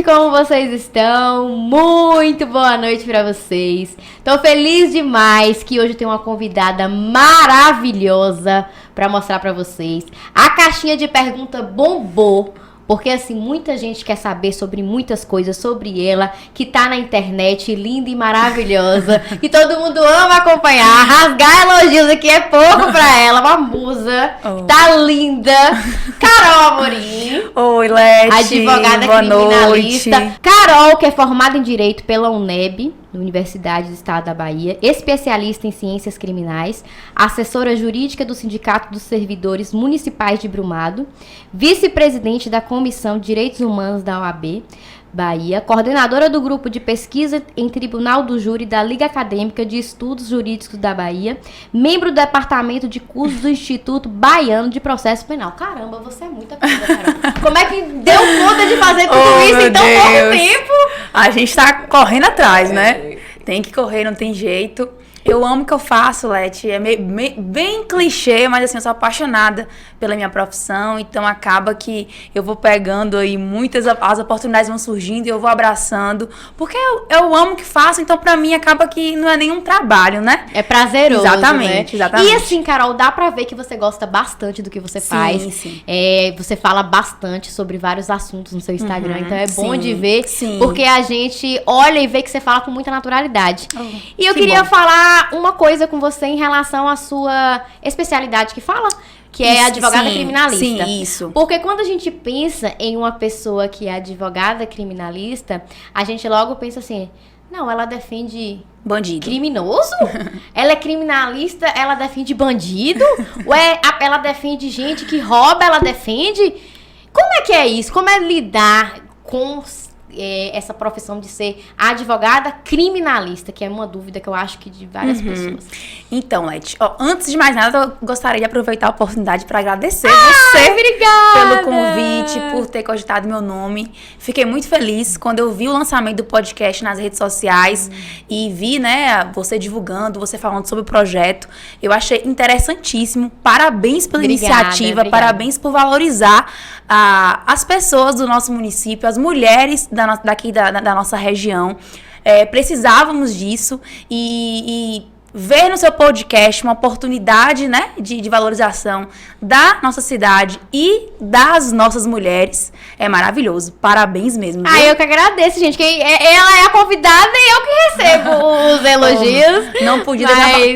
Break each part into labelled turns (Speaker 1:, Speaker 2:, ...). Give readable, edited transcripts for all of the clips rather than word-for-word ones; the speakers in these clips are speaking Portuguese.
Speaker 1: como vocês estão? Muito boa noite pra vocês. Tô feliz demais que hoje eu tenho uma convidada maravilhosa pra mostrar pra vocês. A caixinha de pergunta bombou. Porque, assim, muita gente quer saber sobre muitas coisas sobre ela, que tá na internet, linda e maravilhosa, que todo mundo ama acompanhar. Rasgar elogios aqui é pouco pra ela, uma musa, tá linda. Carol Amorim.
Speaker 2: Oi, Leti.
Speaker 1: Advogada
Speaker 2: boa
Speaker 1: criminalista.
Speaker 2: Noite.
Speaker 1: Carol, que é formada em Direito pela UNEB, Universidade do Estado da Bahia, especialista em ciências criminais, assessora jurídica do Sindicato dos Servidores Municipais de Brumado, vice-presidente da Comissão de Direitos Humanos da OAB Bahia, coordenadora do grupo de pesquisa em Tribunal do Júri da Liga Acadêmica de Estudos Jurídicos da Bahia, membro do departamento de cursos do Instituto Baiano de Processo Penal. Caramba, você é muita coisa, Carol. Como é que deu conta de fazer tudo isso em tão pouco tempo?
Speaker 2: A gente tá correndo atrás, né? Tem que correr, não tem jeito. Eu amo o que eu faço, Leti. É bem clichê, mas assim, eu sou apaixonada pela minha profissão. Então acaba que eu vou pegando aí as oportunidades vão surgindo e eu vou abraçando. Porque eu amo o que faço, então pra mim acaba que não é nenhum trabalho, né?
Speaker 1: É prazeroso,
Speaker 2: exatamente,
Speaker 1: né?
Speaker 2: Exatamente.
Speaker 1: E assim, Carol, dá pra ver que você gosta bastante do que você faz.
Speaker 2: Sim.
Speaker 1: Você fala bastante sobre vários assuntos no seu Instagram, então é bom de ver, porque a gente olha e vê que você fala com muita naturalidade. E eu queria falar uma coisa com você em relação à sua especialidade que fala, que é advogada criminalista.
Speaker 2: Sim, isso.
Speaker 1: Porque quando a gente pensa em uma pessoa que é advogada criminalista, a gente logo pensa assim, não, ela defende
Speaker 2: bandido.
Speaker 1: Criminoso? Ela é criminalista, ela defende bandido? Ué, ela defende gente que rouba, ela defende? Como é que é isso? Como é lidar com essa profissão de ser advogada criminalista, que é uma dúvida que eu acho que de várias pessoas.
Speaker 2: Então, Leti, antes de mais nada, eu gostaria de aproveitar a oportunidade para agradecer você
Speaker 1: obrigada!
Speaker 2: Pelo convite, por ter cogitado meu nome. Fiquei muito feliz quando eu vi o lançamento do podcast nas redes sociais e vi, né, você divulgando, você falando sobre o projeto. Eu achei interessantíssimo. Parabéns pela iniciativa, parabéns por valorizar as pessoas do nosso município, as mulheres daqui da nossa região. Precisávamos disso e ver no seu podcast uma oportunidade, né, de valorização da nossa cidade e das nossas mulheres é maravilhoso. Parabéns mesmo. Viu?
Speaker 1: Eu que agradeço, gente. Ela é a convidada e eu que recebo os elogios.
Speaker 2: Não podia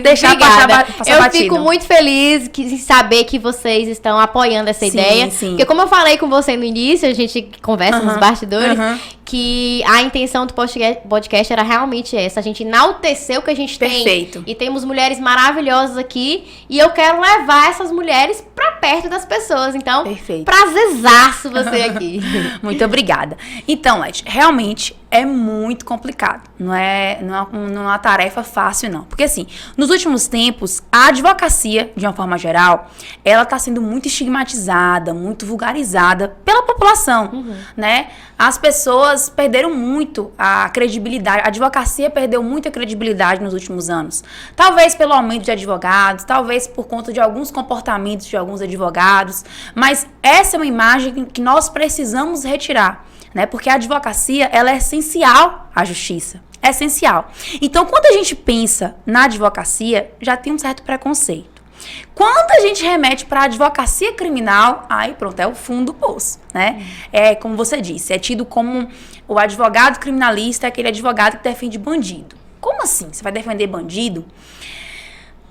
Speaker 2: deixar passar batido.
Speaker 1: Eu fico muito feliz em saber que vocês estão apoiando essa ideia.
Speaker 2: Sim.
Speaker 1: Porque como eu falei com você no início, a gente conversa nos bastidores, que a intenção do podcast era realmente essa. A gente enaltecer o que a gente tem.
Speaker 2: Perfeito.
Speaker 1: E temos mulheres maravilhosas aqui. E eu quero levar essas mulheres pra perto das pessoas. Então, prazerzaço você aqui.
Speaker 2: Muito obrigada. Então, Leti, realmente é muito complicado. Não é uma tarefa fácil, não. Porque, assim, nos últimos tempos, a advocacia, de uma forma geral, ela tá sendo muito estigmatizada, muito vulgarizada pela população, né? As pessoas perderam muito a credibilidade. A advocacia perdeu muita credibilidade nos últimos anos. Talvez pelo aumento de advogados, talvez por conta de alguns comportamentos de alguns advogados. Mas essa é uma imagem que nós precisamos retirar, né? Porque a advocacia, ela é essencial à justiça. É essencial. Então, quando a gente pensa na advocacia, já tem um certo preconceito. Quando a gente remete para a advocacia criminal, aí pronto, é o fundo do poço, né? É como você disse, é tido como o advogado criminalista, é aquele advogado que defende bandido. Como assim? Você vai defender bandido?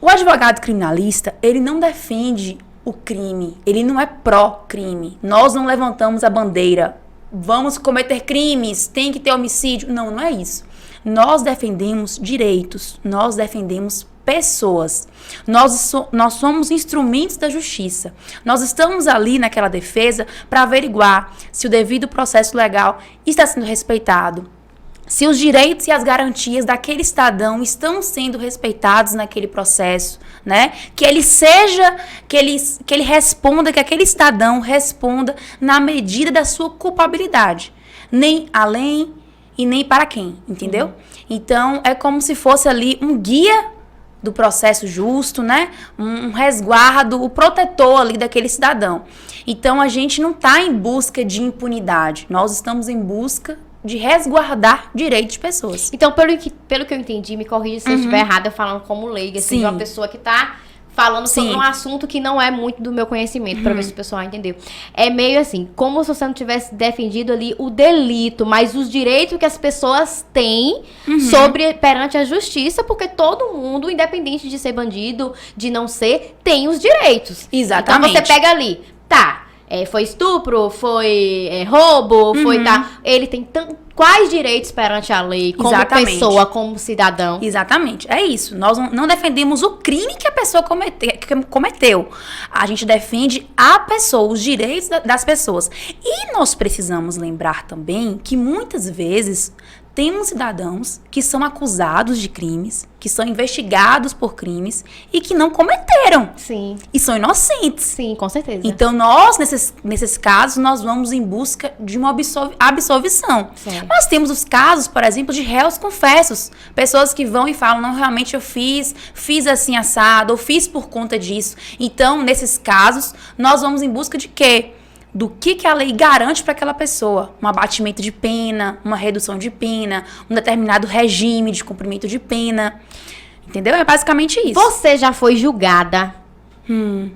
Speaker 2: O advogado criminalista, ele não defende o crime, ele não é pró-crime. Nós não levantamos a bandeira, vamos cometer crimes, tem que ter homicídio. Não, não é isso. Nós defendemos direitos, nós defendemos pessoas. Nós somos instrumentos da justiça. Nós estamos ali naquela defesa para averiguar se o devido processo legal está sendo respeitado, se os direitos e as garantias daquele cidadão estão sendo respeitados naquele processo, né? Que ele responda, que aquele cidadão responda na medida da sua culpabilidade. Nem além e nem para quem, entendeu? Então, é como se fosse ali um guia do processo justo, né? Um resguardo, o protetor ali daquele cidadão. Então, a gente não está em busca de impunidade. Nós estamos em busca de resguardar direitos de pessoas.
Speaker 1: Então, pelo que eu entendi, me corrija se eu estiver errada, falando como leiga, assim, de uma pessoa que tá falando sobre um assunto que não é muito do meu conhecimento, pra ver se o pessoal entendeu. É meio assim, como se você não tivesse defendido ali o delito, mas os direitos que as pessoas têm perante a justiça, porque todo mundo, independente de ser bandido, de não ser, tem os direitos.
Speaker 2: Exatamente.
Speaker 1: Então você pega ali, foi estupro, foi roubo, foi ele tem quais direitos perante a lei, como pessoa, como cidadão?
Speaker 2: Exatamente, é isso. Nós não defendemos o crime que a pessoa cometeu. A gente defende a pessoa, os direitos das pessoas. E nós precisamos lembrar também que muitas vezes temos cidadãos que são acusados de crimes, que são investigados por crimes e que não cometeram.
Speaker 1: Sim.
Speaker 2: E são inocentes.
Speaker 1: Sim, com certeza.
Speaker 2: Então, nós, nesses casos, nós vamos em busca de uma absolvição.
Speaker 1: Sim.
Speaker 2: Nós temos os casos, por exemplo, de réus confessos. Pessoas que vão e falam, não, realmente eu fiz assim assado, ou fiz por conta disso. Então, nesses casos, nós vamos em busca de quê? Do que a lei garante para aquela pessoa. Um abatimento de pena, uma redução de pena, um determinado regime de cumprimento de pena. Entendeu? É basicamente isso.
Speaker 1: Você já foi julgada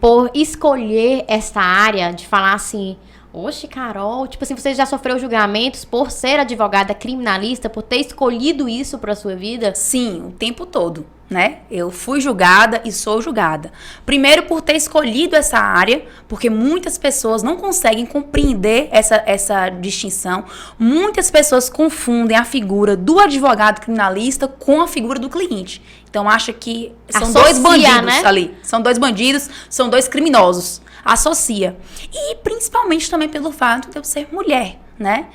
Speaker 1: por escolher essa área de falar assim, oxe, Carol, tipo assim, você já sofreu julgamentos por ser advogada criminalista, por ter escolhido isso pra sua vida?
Speaker 2: Sim, o tempo todo, né? Eu fui julgada e sou julgada. Primeiro por ter escolhido essa área, porque muitas pessoas não conseguem compreender essa distinção. Muitas pessoas confundem a figura do advogado criminalista com a figura do cliente. Então acha que são dois bandidos, né? Ali. São dois bandidos, são dois criminosos. Associa. E principalmente também pelo fato de eu ser mulher, né?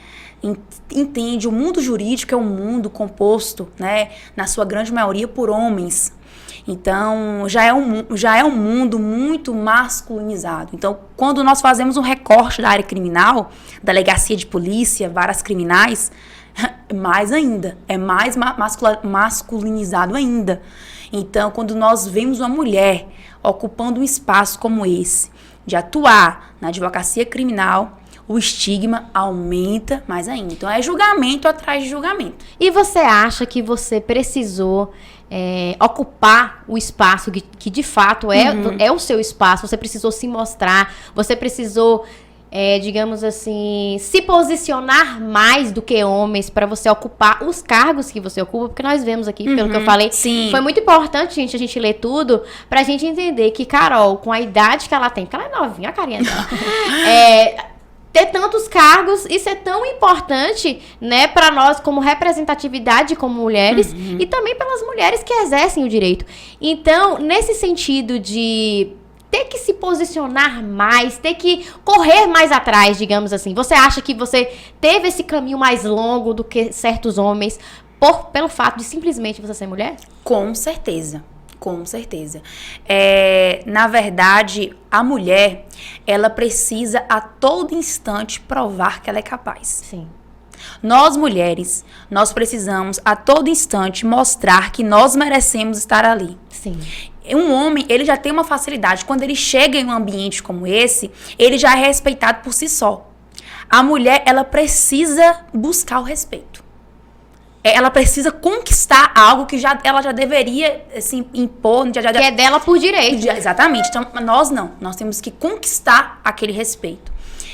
Speaker 2: Entende, o mundo jurídico é um mundo composto, né, na sua grande maioria, por homens. Então, já é um mundo muito masculinizado. Então, quando nós fazemos um recorte da área criminal, delegacia de polícia, varas criminais, mais ainda, é mais masculinizado ainda. Então, quando nós vemos uma mulher ocupando um espaço como esse, de atuar na advocacia criminal, o estigma aumenta mais ainda. Então, é julgamento atrás de julgamento.
Speaker 1: E você acha que você precisou ocupar o espaço que de fato é o seu espaço? Você precisou se mostrar, você precisou, digamos assim, se posicionar mais do que homens para você ocupar os cargos que você ocupa? Porque nós vemos aqui, pelo que eu falei,
Speaker 2: sim.
Speaker 1: Foi muito importante, gente, a gente ler tudo pra gente entender que Carol, com a idade que ela tem, porque ela é novinha, a carinha dela, ter tantos cargos, isso é tão importante, né, para nós como representatividade como mulheres e também pelas mulheres que exercem o direito. Então, nesse sentido de ter que se posicionar mais, ter que correr mais atrás, digamos assim, você acha que você teve esse caminho mais longo do que certos homens pelo fato de simplesmente você ser mulher?
Speaker 2: Com certeza. Com certeza. Na verdade, a mulher, ela precisa a todo instante provar que ela é capaz.
Speaker 1: Sim.
Speaker 2: Nós, mulheres, nós precisamos a todo instante mostrar que nós merecemos estar ali.
Speaker 1: Sim.
Speaker 2: Um homem, ele já tem uma facilidade. Quando ele chega em um ambiente como esse, ele já é respeitado por si só. A mulher, ela precisa buscar o respeito. Ela precisa conquistar algo que ela já deveria assim, impor.
Speaker 1: Que é dela por direito.
Speaker 2: Exatamente. Então, nós não. Nós temos que conquistar aquele respeito.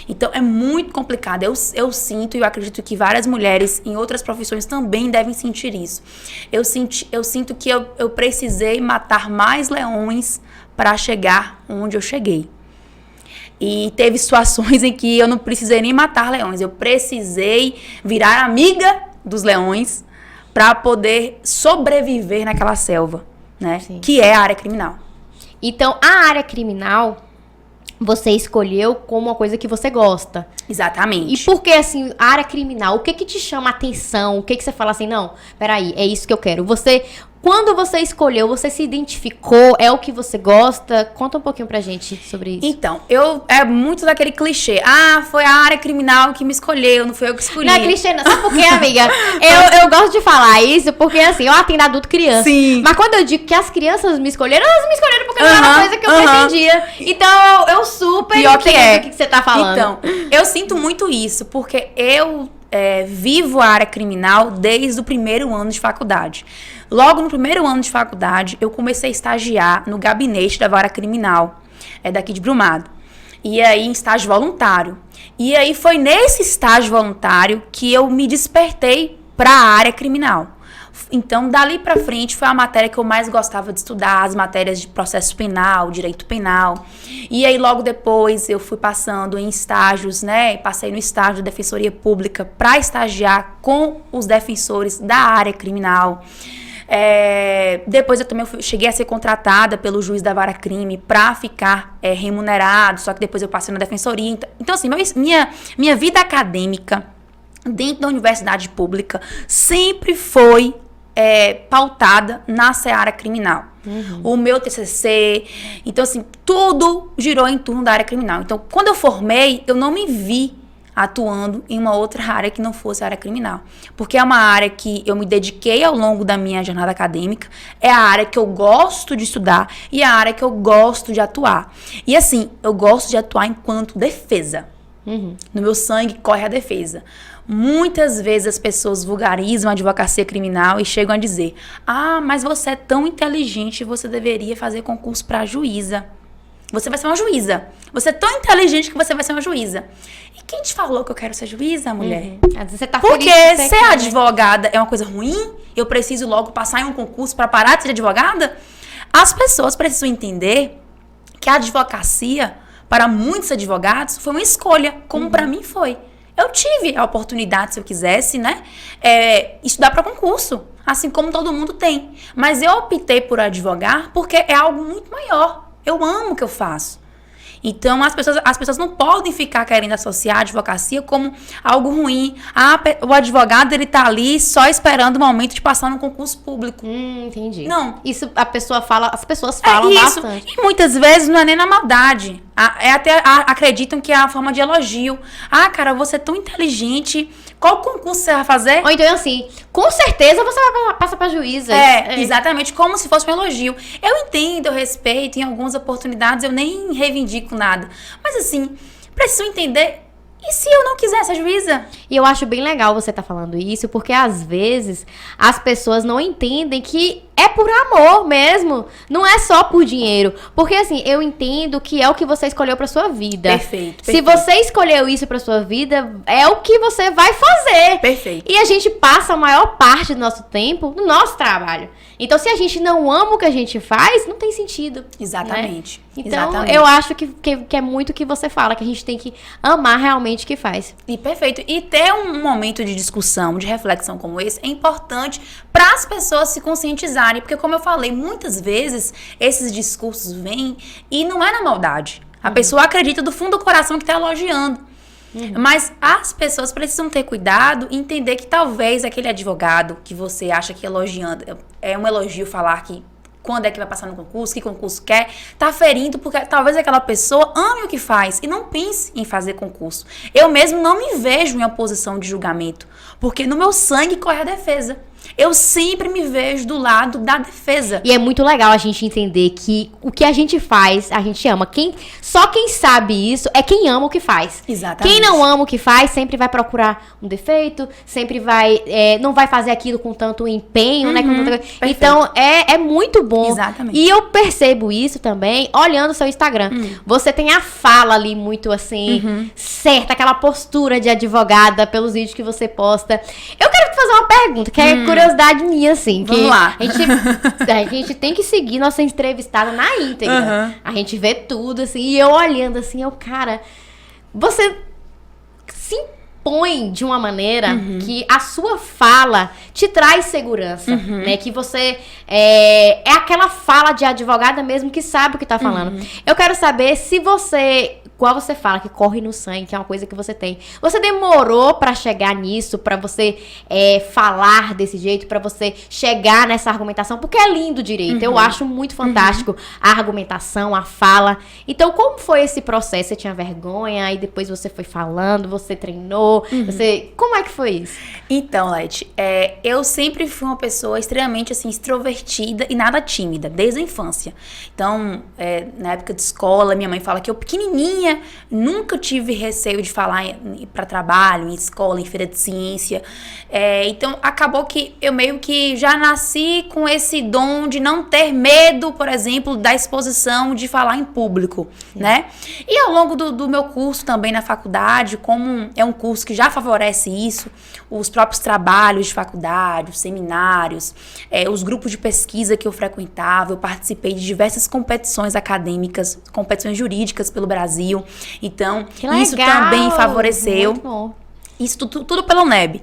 Speaker 2: Então, é muito complicado. Eu sinto e eu acredito que várias mulheres em outras profissões também devem sentir isso. Eu sinto que eu precisei matar mais leões para chegar onde eu cheguei. E teve situações em que eu não precisei nem matar leões. Eu precisei virar amiga dos leões para poder sobreviver naquela selva, né? Sim. Que é a área criminal.
Speaker 1: Então, a área criminal você escolheu como uma coisa que você gosta.
Speaker 2: Exatamente.
Speaker 1: E por que, assim, a área criminal? O que te chama a atenção? O que você fala assim, não, peraí, é isso que eu quero. Quando você escolheu, você se identificou? É o que você gosta? Conta um pouquinho pra gente sobre isso.
Speaker 2: Então, é muito daquele clichê. Foi a área criminal que me escolheu, não foi eu que escolhi.
Speaker 1: Não é clichê não. Sabe por quê, amiga? Eu gosto de falar isso porque, assim, eu atendo adulto e criança.
Speaker 2: Sim.
Speaker 1: Mas quando eu digo que as crianças me escolheram, elas me escolheram porque não era uma coisa que eu pretendia. Então, eu super
Speaker 2: entendo
Speaker 1: o que você tá falando.
Speaker 2: Então, eu sinto muito isso, porque eu vivo a área criminal desde o primeiro ano de faculdade. Logo no primeiro ano de faculdade, eu comecei a estagiar no gabinete da vara criminal, daqui de Brumado. E aí, em estágio voluntário. E aí, foi nesse estágio voluntário que eu me despertei para a área criminal. Então, dali para frente, foi a matéria que eu mais gostava de estudar, as matérias de processo penal, direito penal. E aí, logo depois, eu fui passando em estágios, né? Passei no estágio da Defensoria Pública para estagiar com os defensores da área criminal. Depois eu também cheguei a ser contratada pelo juiz da vara crime para ficar remunerado, só que depois eu passei na defensoria. Então assim, minha vida acadêmica dentro da universidade pública sempre foi pautada na seara criminal. O meu TCC, então assim, tudo girou em torno da área criminal. Então, quando eu formei, eu não me vi atuando em uma outra área que não fosse a área criminal. Porque é uma área que eu me dediquei ao longo da minha jornada acadêmica, é a área que eu gosto de estudar e é a área que eu gosto de atuar. E assim, eu gosto de atuar enquanto defesa. No meu sangue corre a defesa. Muitas vezes as pessoas vulgarizam a advocacia criminal e chegam a dizer: ah, mas você é tão inteligente, você deveria fazer concurso para juíza. Você vai ser uma juíza. Você é tão inteligente que você vai ser uma juíza. E quem te falou que eu quero ser juíza, mulher?
Speaker 1: Você tá
Speaker 2: Porque
Speaker 1: feliz
Speaker 2: ser advogada é uma coisa ruim? Eu preciso logo passar em um concurso para parar de ser advogada? As pessoas precisam entender que a advocacia, para muitos advogados, foi uma escolha, como para mim foi. Eu tive a oportunidade, se eu quisesse, né, estudar para concurso, assim como todo mundo tem. Mas eu optei por advogar porque é algo muito maior. Eu amo o que eu faço. Então, as pessoas não podem ficar querendo associar a advocacia como algo ruim. O advogado, ele tá ali só esperando o momento de passar no concurso público.
Speaker 1: Entendi.
Speaker 2: Não.
Speaker 1: Isso as pessoas falam
Speaker 2: isso.
Speaker 1: bastante.
Speaker 2: E muitas vezes não é nem na maldade. Até acreditam que é a forma de elogio. Ah, cara, você é tão inteligente. Qual concurso você vai fazer?
Speaker 1: Ou então assim, com certeza você vai passar pra juíza.
Speaker 2: Exatamente, como se fosse um elogio. Eu entendo, eu respeito, em algumas oportunidades eu nem reivindico nada. Mas assim, preciso entender, e se eu não quiser ser juíza?
Speaker 1: E eu acho bem legal você estar falando isso, porque às vezes as pessoas não entendem que é por amor mesmo, não é só por dinheiro. Porque assim, eu entendo que é o que você escolheu pra sua vida.
Speaker 2: Perfeito.
Speaker 1: Se você escolheu isso pra sua vida, é o que você vai fazer.
Speaker 2: Perfeito.
Speaker 1: E a gente passa a maior parte do nosso tempo no nosso trabalho. Então, se a gente não ama o que a gente faz, não tem sentido.
Speaker 2: Exatamente.
Speaker 1: Né? Então,
Speaker 2: Exatamente.
Speaker 1: eu acho que é muito o que você fala, que a gente tem que amar realmente o que faz.
Speaker 2: E perfeito. E ter um momento de discussão, de reflexão como esse, é importante para as pessoas se conscientizarem. Porque, como eu falei, muitas vezes esses discursos vêm e não é na maldade. A pessoa acredita do fundo do coração que está elogiando. Mas as pessoas precisam ter cuidado e entender que talvez aquele advogado que você acha que elogiando, é um elogio falar que quando é que vai passar no concurso, que concurso quer, tá ferindo porque talvez aquela pessoa ame o que faz e não pense em fazer concurso. Eu mesmo não me vejo em uma posição de julgamento, porque no meu sangue corre a defesa. Eu sempre me vejo do lado da defesa.
Speaker 1: E é muito legal a gente entender que o que a gente faz, a gente ama. Só quem sabe isso é quem ama o que faz.
Speaker 2: Exatamente.
Speaker 1: Quem não ama o que faz sempre vai procurar um defeito, sempre vai não vai fazer aquilo com tanto empenho, né? Com tanta... Então, é muito bom.
Speaker 2: Exatamente.
Speaker 1: E eu percebo isso também olhando o seu Instagram. Você tem a fala ali muito assim, certa, aquela postura de advogada pelos vídeos que você posta. Eu quero te fazer uma pergunta, que é curiosidade minha, assim.
Speaker 2: Vamos lá.
Speaker 1: A gente tem que seguir nossa entrevistada na íntegra. A gente vê tudo, assim, e eu olhando assim, cara, você se impõe de uma maneira que a sua fala te traz segurança, né? Que você é aquela fala de advogada mesmo que sabe o que tá falando. Eu quero saber se você, igual você fala, que corre no sangue, que é uma coisa que você tem. Você demorou pra chegar nisso, pra você falar desse jeito, pra você chegar nessa argumentação, porque é lindo o direito. Eu acho muito fantástico a argumentação, a fala. Então, como foi esse processo? Você tinha vergonha, aí depois você foi falando, você treinou, como é que foi isso?
Speaker 2: Então, Leti, eu sempre fui uma pessoa extremamente, assim, extrovertida e nada tímida, desde a infância. Então, na época de escola, minha mãe fala que eu pequenininha, nunca tive receio de falar para trabalho, em escola, em feira de ciência. Então, acabou que eu meio que já nasci com esse dom de não ter medo, por exemplo, da exposição, de falar em público, né? E ao longo do meu curso também na faculdade, como é um curso que já favorece isso, os próprios trabalhos de faculdade, os seminários, os grupos de pesquisa que eu frequentava, eu participei de diversas competições acadêmicas, competições jurídicas pelo Brasil. Então, isso também favoreceu.
Speaker 1: Muito bom.
Speaker 2: Isso tudo pela UNEB.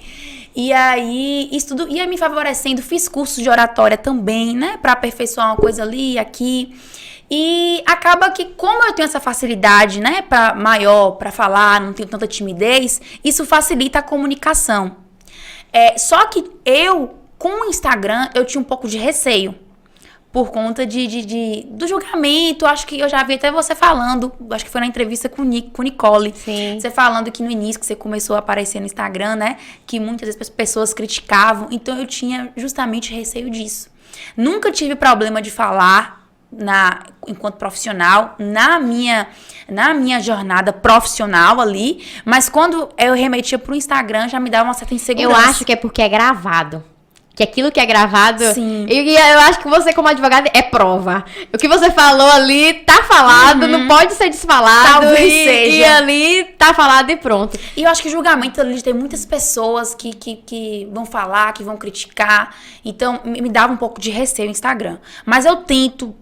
Speaker 2: E aí, isso tudo ia me favorecendo. Fiz cursos de oratória também, né? Pra aperfeiçoar uma coisa ali e aqui. E acaba que, como eu tenho essa facilidade, né? Maior pra falar, não tenho tanta timidez, isso facilita a comunicação. Só que com o Instagram, eu tinha um pouco de receio. Por conta do julgamento. Acho que eu já vi até você falando, acho que foi na entrevista com Nicole.
Speaker 1: Sim.
Speaker 2: Você falando que no início que você começou a aparecer no Instagram, né? Que muitas vezes as pessoas criticavam. Então eu tinha justamente receio disso. Nunca tive problema de falar enquanto profissional, na minha jornada profissional ali. Mas quando eu remetia pro Instagram, já me dava uma certa insegurança.
Speaker 1: Eu acho que é porque é gravado. Que aquilo que é gravado...
Speaker 2: Sim.
Speaker 1: E eu acho que você, como advogada, é prova. O que você falou ali tá falado, não pode ser desfalado.
Speaker 2: Talvez seja.
Speaker 1: E ali tá falado e pronto.
Speaker 2: E eu acho que julgamento ali tem muitas pessoas que vão falar, que vão criticar. Então, me dava um pouco de receio no Instagram. Mas eu tento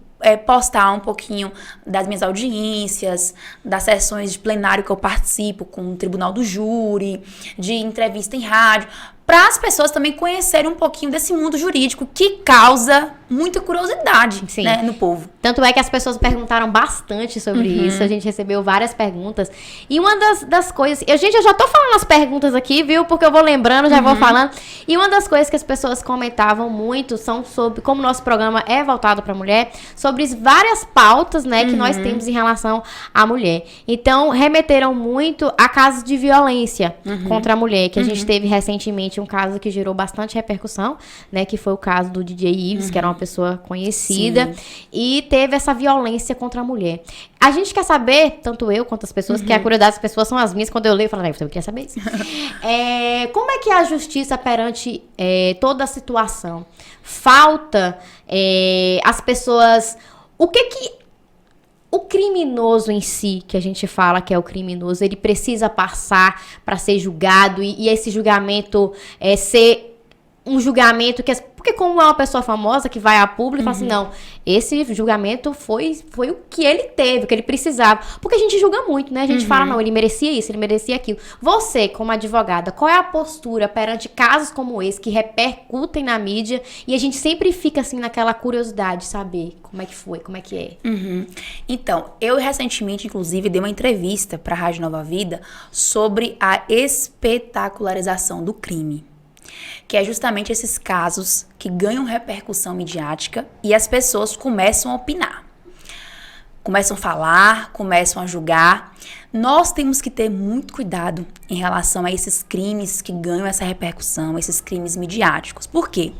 Speaker 2: postar um pouquinho das minhas audiências, das sessões de plenário que eu participo com o Tribunal do Júri, de entrevista em rádio, para as pessoas também conhecerem um pouquinho desse mundo jurídico que causa muita curiosidade, né, no povo.
Speaker 1: Tanto é que as pessoas perguntaram bastante sobre isso, a gente recebeu várias perguntas. E uma das coisas... eu já tô falando as perguntas aqui, viu? Porque eu vou lembrando, já vou falando. E uma das coisas que as pessoas comentavam muito são sobre, como o nosso programa é voltado para mulher, sobre várias pautas, né, que nós temos em relação à mulher. Então, remeteram muito a casos de violência contra a mulher, que a gente teve recentemente um caso que gerou bastante repercussão, né, que foi o caso do DJ Ives, que era uma pessoa conhecida, e teve essa violência contra a mulher. A gente quer saber, tanto eu quanto as pessoas, que a curiosidade das pessoas são as minhas, quando eu leio, eu falo, eu queria saber isso. Como é que é a justiça perante toda a situação? Falta as pessoas... O criminoso em si, que a gente fala que é o criminoso, ele precisa passar para ser julgado e esse julgamento ser um julgamento que... Porque como é uma pessoa famosa que vai a público e fala assim, não, esse julgamento foi o que ele teve, o que ele precisava. Porque a gente julga muito, né? A gente fala, não, ele merecia isso, ele merecia aquilo. Você, como advogada, qual é a postura perante casos como esse, que repercutem na mídia, e a gente sempre fica, assim, naquela curiosidade de saber como é que foi, como é que é?
Speaker 2: Então, eu recentemente, inclusive, dei uma entrevista para a Rádio Nova Vida sobre a espetacularização do crime. Que é justamente esses casos que ganham repercussão midiática e as pessoas começam a opinar. Começam a falar, começam a julgar. Nós temos que ter muito cuidado em relação a esses crimes que ganham essa repercussão, esses crimes midiáticos. Por quê?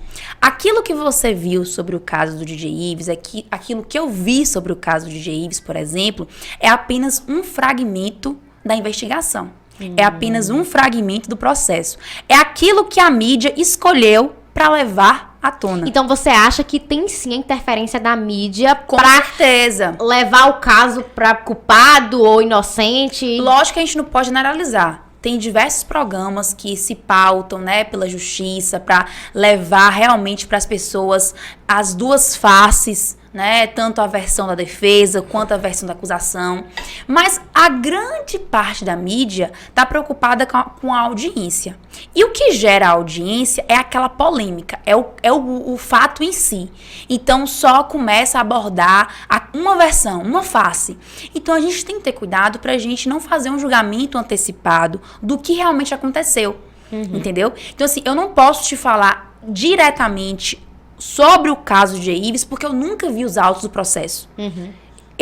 Speaker 2: Aquilo que você viu sobre o caso do DJ Ives, aquilo que eu vi sobre o caso do DJ Ives, por exemplo, é apenas um fragmento da investigação. É apenas um fragmento do processo. É aquilo que a mídia escolheu para levar à tona.
Speaker 1: Então você acha que tem sim a interferência da mídia
Speaker 2: Com certeza.
Speaker 1: Levar o caso para culpado ou inocente?
Speaker 2: Lógico que a gente não pode generalizar. Tem diversos programas que se pautam, né, pela justiça para levar realmente para as pessoas as duas faces, né, tanto a versão da defesa quanto a versão da acusação. Mas a grande parte da mídia está preocupada com a audiência. E o que gera a audiência é aquela polêmica, é o fato em si. Então só começa a abordar uma versão, uma face. Então a gente tem que ter cuidado para a gente não fazer um julgamento antecipado do que realmente aconteceu. Entendeu? Então assim, eu não posso te falar diretamente sobre o caso de Ives, porque eu nunca vi os autos do processo.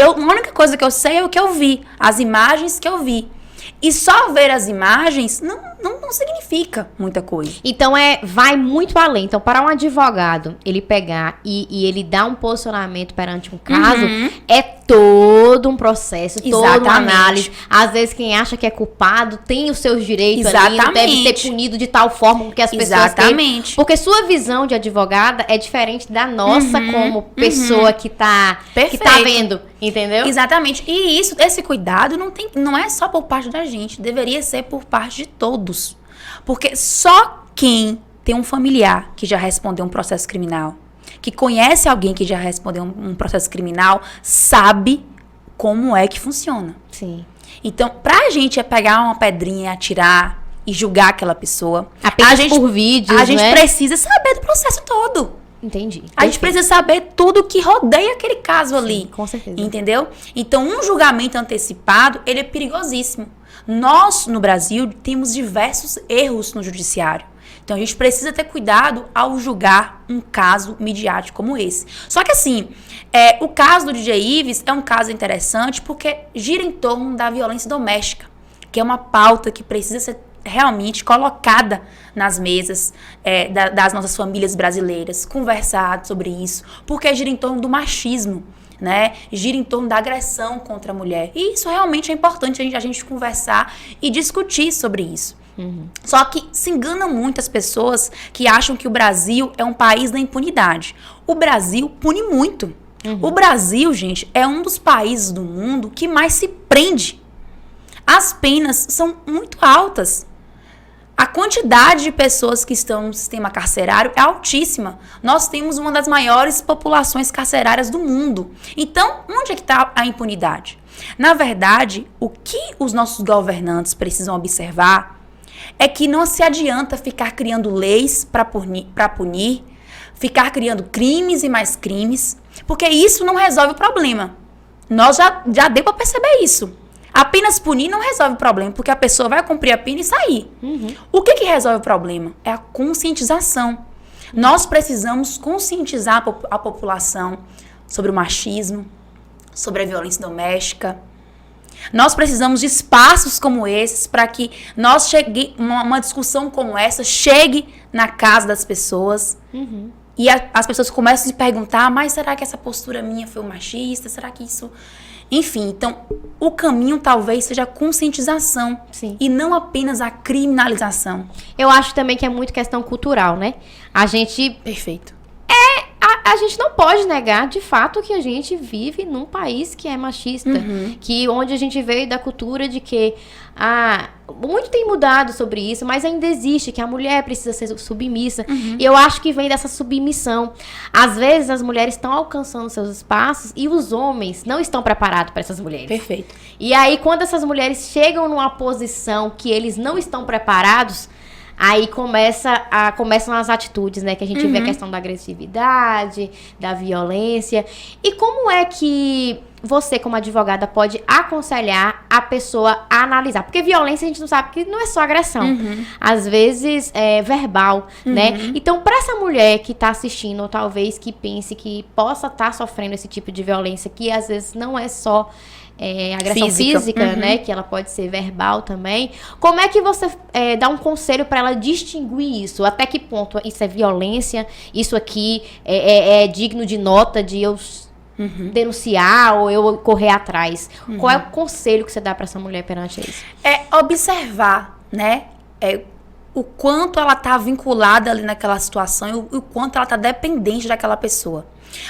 Speaker 2: A única coisa que eu sei é o que eu vi, as imagens que eu vi. E só ver as imagens não significa muita coisa.
Speaker 1: Então, vai muito além. Então, para um advogado, ele pegar e ele dar um posicionamento perante um caso, é todo um processo, toda uma análise. Às vezes, quem acha que é culpado tem os seus direitos ali, deve ser punido de tal forma que as pessoas têm. Porque sua visão de advogada é diferente da nossa como pessoa que tá vendo, entendeu?
Speaker 2: Exatamente. E esse cuidado não é só por parte da gente, deveria ser por parte de todos. Porque só quem tem um familiar que já respondeu um processo criminal, que conhece alguém que já respondeu um processo criminal, sabe como é que funciona.
Speaker 1: Sim.
Speaker 2: Então, pra gente pegar uma pedrinha e atirar e julgar aquela pessoa,
Speaker 1: apenas por vídeos,
Speaker 2: a gente precisa saber do processo todo.
Speaker 1: Entendi.
Speaker 2: A gente precisa saber tudo que rodeia aquele caso ali.
Speaker 1: Com certeza.
Speaker 2: Entendeu? Então, um julgamento antecipado, ele é perigosíssimo. Nós, no Brasil, temos diversos erros no judiciário. Então, a gente precisa ter cuidado ao julgar um caso midiático como esse. Só que, assim, o caso do DJ Ives é um caso interessante porque gira em torno da violência doméstica, que é uma pauta que precisa ser realmente colocada nas mesas das nossas famílias brasileiras, conversado sobre isso, porque gira em torno do machismo, né? Gira em torno da agressão contra a mulher. E isso realmente é importante a gente conversar e discutir sobre isso. Só que se enganam muitas pessoas que acham que o Brasil é um país da impunidade. O Brasil pune muito. O Brasil, gente, é um dos países do mundo que mais se prende. As penas são muito altas. A quantidade de pessoas que estão no sistema carcerário é altíssima. Nós temos uma das maiores populações carcerárias do mundo. Então, onde é que está a impunidade? Na verdade, o que os nossos governantes precisam observar é que não se adianta ficar criando leis para punir, ficar criando crimes e mais crimes, porque isso não resolve o problema. Nós já deu para perceber isso. Apenas punir não resolve o problema, porque a pessoa vai cumprir a pena e sair. O que resolve o problema? É a conscientização. Nós precisamos conscientizar a população sobre o machismo, sobre a violência doméstica. Nós precisamos de espaços como esses para que uma discussão como essa chegue na casa das pessoas. E as pessoas começam a se perguntar, mas será que essa postura minha foi machista? Será que isso... Enfim, então, o caminho talvez seja a conscientização.
Speaker 1: Sim.
Speaker 2: E não apenas a criminalização.
Speaker 1: Eu acho também que é muito questão cultural, né? A gente...
Speaker 2: Perfeito.
Speaker 1: A gente não pode negar, de fato, que a gente vive num país que é machista. Que onde a gente veio da cultura de que... muito tem mudado sobre isso, mas ainda existe que a mulher precisa ser submissa. E eu acho que vem dessa submissão. Às vezes, as mulheres estão alcançando seus espaços e os homens não estão preparados para essas mulheres.
Speaker 2: Perfeito.
Speaker 1: E aí, quando essas mulheres chegam numa posição que eles não estão preparados... Aí começam as atitudes, né? Que a gente vê a questão da agressividade, da violência. E como é que você, como advogada, pode aconselhar a pessoa a analisar? Porque violência a gente não sabe que não é só agressão. Às vezes é verbal, né? Então, para essa mulher que tá assistindo, ou talvez que pense que possa estar sofrendo esse tipo de violência, que às vezes não é só... agressão física, né? Que ela pode ser verbal também. Como é que você dá um conselho para ela distinguir isso? Até que ponto isso é violência? Isso aqui é digno de nota de eu denunciar ou eu correr atrás? Qual é o conselho que você dá para essa mulher perante isso?
Speaker 2: É observar, né? O quanto ela tá vinculada ali naquela situação e o quanto ela tá dependente daquela pessoa.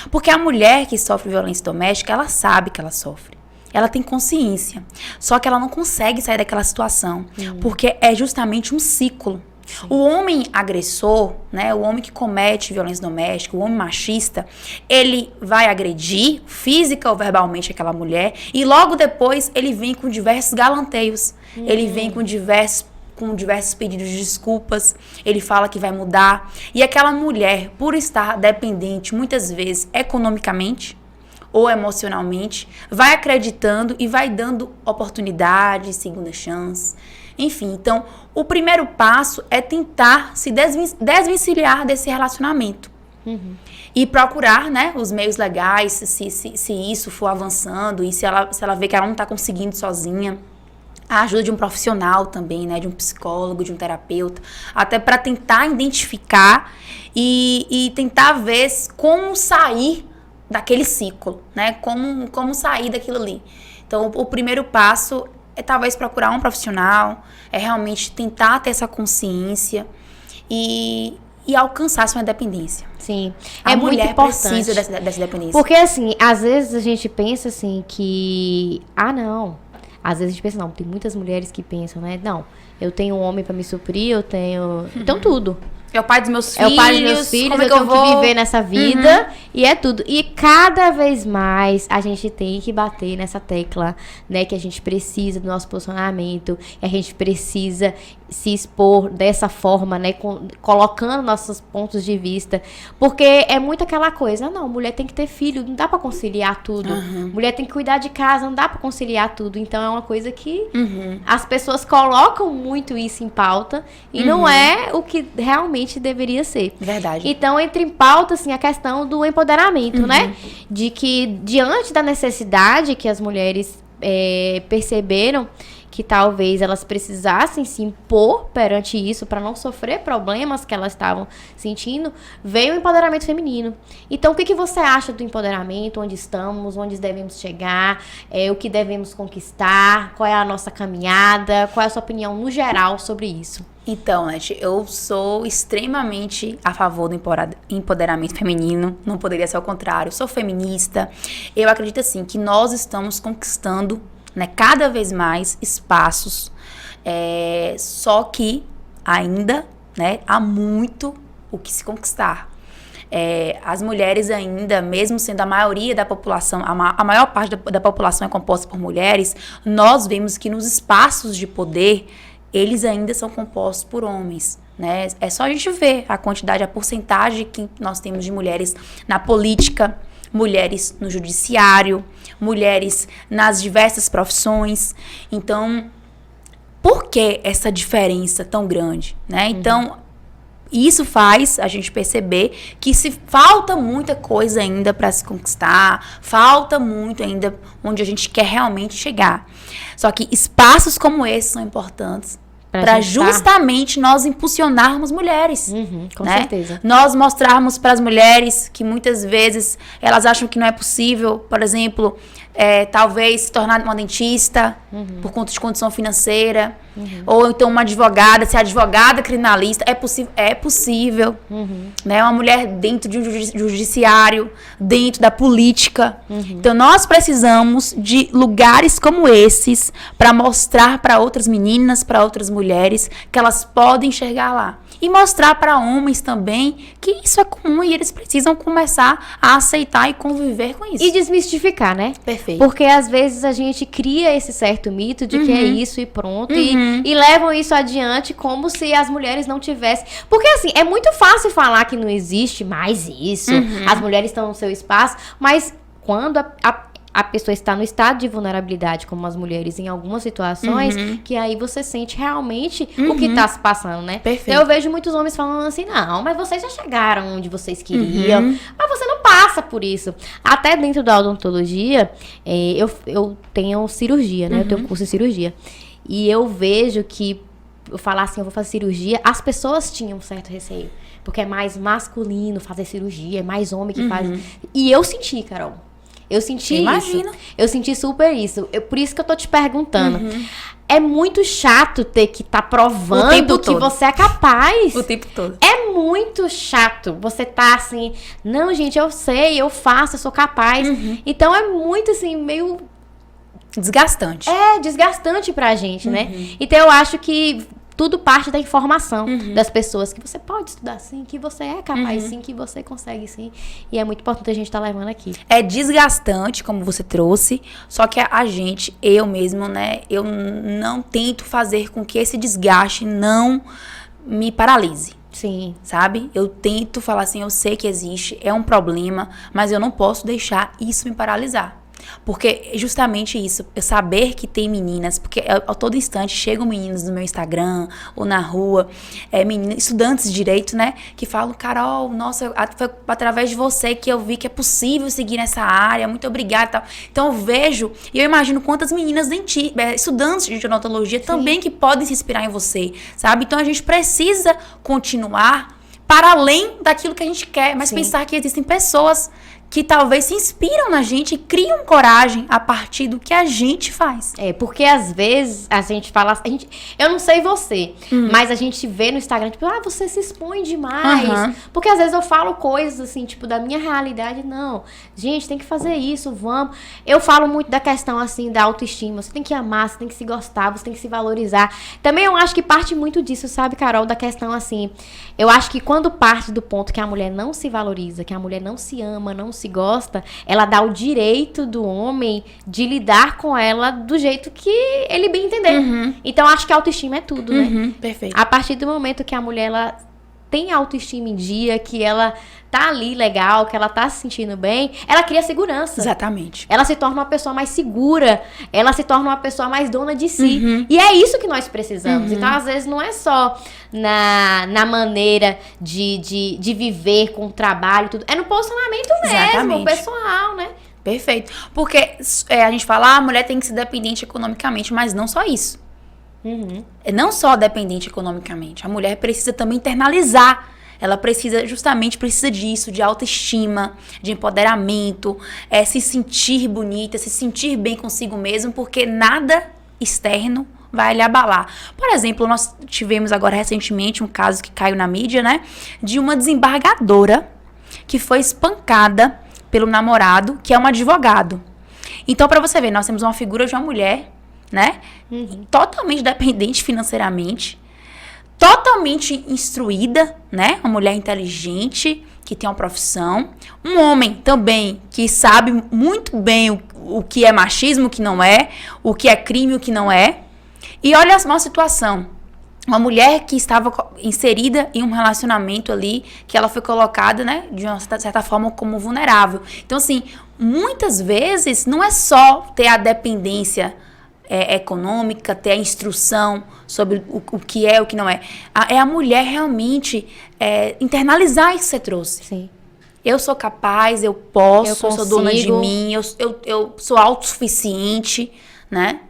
Speaker 2: Porque a mulher que sofre violência doméstica, ela sabe que ela sofre. Ela tem consciência, só que ela não consegue sair daquela situação, porque é justamente um ciclo. O homem agressor, né, o homem que comete violência doméstica, o homem machista, ele vai agredir física ou verbalmente aquela mulher e logo depois ele vem com diversos galanteios, ele vem com diversos pedidos de desculpas, ele fala que vai mudar. E aquela mulher, por estar dependente muitas vezes economicamente, ou emocionalmente, vai acreditando e vai dando oportunidade, segunda chance. Enfim, então, o primeiro passo é tentar se desvencilhar desse relacionamento. E procurar, né, os meios legais, se isso for avançando e se ela vê que ela não está conseguindo sozinha. a ajuda de um profissional também, né? De um psicólogo, de um terapeuta, até para tentar identificar e tentar ver como sair daquele ciclo, né? Como sair daquilo ali. Então, o primeiro passo é talvez procurar um profissional, é realmente tentar ter essa consciência e alcançar sua independência.
Speaker 1: Sim,
Speaker 2: A
Speaker 1: muito
Speaker 2: mulher
Speaker 1: importante.
Speaker 2: precisa dessa independência.
Speaker 1: Porque, assim, às vezes a gente pensa, assim, que... não. Às vezes a gente pensa, não, tem muitas mulheres que pensam, né? Não, eu tenho um homem pra me suprir, eu tenho... Então, tudo.
Speaker 2: É o pai dos meus filhos.
Speaker 1: É o pai dos meus filhos,
Speaker 2: como é
Speaker 1: eu
Speaker 2: que
Speaker 1: tenho
Speaker 2: vou
Speaker 1: que viver nessa vida, e é tudo. E cada vez mais a gente tem que bater nessa tecla, né? Que a gente precisa do nosso posicionamento, que a gente precisa se expor dessa forma, né? Colocando nossos pontos de vista. Porque é muito aquela coisa, não, mulher tem que ter filho, não dá pra conciliar tudo. Mulher tem que cuidar de casa, não dá pra conciliar tudo. Então é uma coisa que as pessoas colocam muito isso em pauta e não é o que realmente deveria ser.
Speaker 2: Verdade.
Speaker 1: Então, entra em pauta, assim, a questão do empoderamento, né? De que, diante da necessidade que as mulheres perceberam que talvez elas precisassem se impor perante isso para não sofrer problemas que elas estavam sentindo, veio o empoderamento feminino. Então, o que você acha do empoderamento? Onde estamos? Onde devemos chegar? O que devemos conquistar? Qual é a nossa caminhada? Qual é a sua opinião no geral sobre isso?
Speaker 2: Então, Nath, eu sou extremamente a favor do empoderamento feminino, não poderia ser o contrário. Eu sou feminista, eu acredito assim que nós estamos conquistando, né, cada vez mais espaços, só que ainda, né, há muito o que se conquistar. As mulheres ainda, mesmo sendo a maioria da população, a maior parte da população é composta por mulheres, nós vemos que nos espaços de poder, eles ainda são compostos por homens, né? É só a gente ver a quantidade, a porcentagem que nós temos de mulheres na política, mulheres no judiciário, mulheres nas diversas profissões. Então, por que essa diferença tão grande, né? Então, isso faz a gente perceber que falta muita coisa ainda para se conquistar, falta muito ainda onde a gente quer realmente chegar. Só que espaços como esse são importantes para justamente nós impulsionarmos mulheres.
Speaker 1: Com
Speaker 2: né?
Speaker 1: certeza.
Speaker 2: Nós mostrarmos para as mulheres que muitas vezes elas acham que não é possível, por exemplo, talvez se tornar uma dentista por conta de condição financeira, ou então uma advogada, ser advogada criminalista, é possível, né? Uma mulher dentro de um judiciário, dentro da política. Então nós precisamos de lugares como esses para mostrar para outras meninas, para outras mulheres, que elas podem chegar lá. E mostrar para homens também que isso é comum e eles precisam começar a aceitar e conviver com isso.
Speaker 1: E desmistificar, né?
Speaker 2: Perfeito.
Speaker 1: Porque às vezes a gente cria esse certo mito de que é isso e pronto. E levam isso adiante como se as mulheres não tivessem. Porque assim, é muito fácil falar que não existe mais isso. As mulheres estão no seu espaço. Mas quando a pessoa está no estado de vulnerabilidade, como as mulheres em algumas situações, que aí você sente realmente o que está se passando, né?
Speaker 2: Perfeito.
Speaker 1: Então, eu vejo muitos homens falando assim, não, mas vocês já chegaram onde vocês queriam, mas você não passa por isso. Até dentro da odontologia, eu tenho cirurgia, né? Eu tenho curso de cirurgia. E eu vejo que, eu falar assim, eu vou fazer cirurgia, as pessoas tinham um certo receio. Porque é mais masculino fazer cirurgia, é mais homem que faz. E eu senti, Carol. Eu senti isso. Eu senti super isso. Por isso que eu tô te perguntando. É muito chato ter que estar provando que você é capaz.
Speaker 2: O tempo todo.
Speaker 1: É muito chato. Você tá assim, não, gente, eu sei, eu faço, eu sou capaz. Então é muito assim, meio...
Speaker 2: desgastante.
Speaker 1: É, desgastante pra gente, né? Então eu acho que tudo parte da informação das pessoas, que você pode estudar sim, que você é capaz sim, que você consegue sim. E é muito importante a gente estar levando aqui.
Speaker 2: É desgastante, como você trouxe, só que a gente, eu mesmo, né, eu não tento fazer com que esse desgaste não me paralise.
Speaker 1: Sim.
Speaker 2: Sabe? Eu tento falar assim, eu sei que existe, é um problema, mas eu não posso deixar isso me paralisar. Porque justamente isso, eu saber que tem meninas, porque a todo instante chegam meninas no meu Instagram ou na rua, estudantes de direito, né, que falam, Carol, nossa, foi através de você que eu vi que é possível seguir nessa área, muito obrigada e tal. Então eu vejo, e eu imagino quantas meninas estudantes de odontologia também que podem se inspirar em você, sabe? Então a gente precisa continuar para além daquilo que a gente quer, mas pensar que existem pessoas que talvez se inspiram na gente e criam coragem a partir do que a gente faz.
Speaker 1: Porque às vezes a gente fala... eu não sei você, mas a gente vê no Instagram, tipo, você se expõe demais. Porque às vezes eu falo coisas assim, tipo, da minha realidade. Não, gente, tem que fazer isso, vamos. Eu falo muito da questão, assim, da autoestima. Você tem que amar, você tem que se gostar, você tem que se valorizar. Também eu acho que parte muito disso, sabe, Carol? Da questão, assim... Eu acho que quando parte do ponto que a mulher não se valoriza, que a mulher não se ama, não se gosta, ela dá o direito do homem de lidar com ela do jeito que ele bem entender. Então, acho que a autoestima é tudo, né?
Speaker 2: Perfeito.
Speaker 1: A partir do momento que a mulher, ela tem autoestima em dia, que ela tá ali legal, que ela tá se sentindo bem, ela cria segurança.
Speaker 2: Exatamente.
Speaker 1: Ela se torna uma pessoa mais segura, ela se torna uma pessoa mais dona de si. E é isso que nós precisamos. Então, às vezes, não é só na maneira de viver com o trabalho, tudo. É no posicionamento mesmo, pessoal, né?
Speaker 2: Perfeito. Porque a gente fala, a mulher tem que ser dependente economicamente, mas não só isso. Não só dependente economicamente. A mulher precisa também internalizar. Ela precisa disso, de autoestima, de empoderamento, se sentir bonita, se sentir bem consigo mesmo, porque nada externo vai lhe abalar. Por exemplo, nós tivemos agora recentemente um caso que caiu na mídia, né? De uma desembargadora que foi espancada pelo namorado, que é um advogado. Então, para você ver, nós temos uma figura de uma mulher, né? Totalmente dependente financeiramente, totalmente instruída, né? Uma mulher inteligente, que tem uma profissão. Um homem também que sabe muito bem o que é machismo, o que não é, o que é crime, o que não é. E olha uma situação. Uma mulher que estava inserida em um relacionamento ali, que ela foi colocada, né, de uma certa forma, como vulnerável. Então, assim, muitas vezes não é só ter a dependência econômica, ter a instrução sobre o que é, o que não é. É a mulher realmente internalizar isso que você trouxe.
Speaker 1: Sim.
Speaker 2: Eu sou capaz, eu posso, eu sou dona de
Speaker 1: consigo.
Speaker 2: mim, eu sou autossuficiente, né?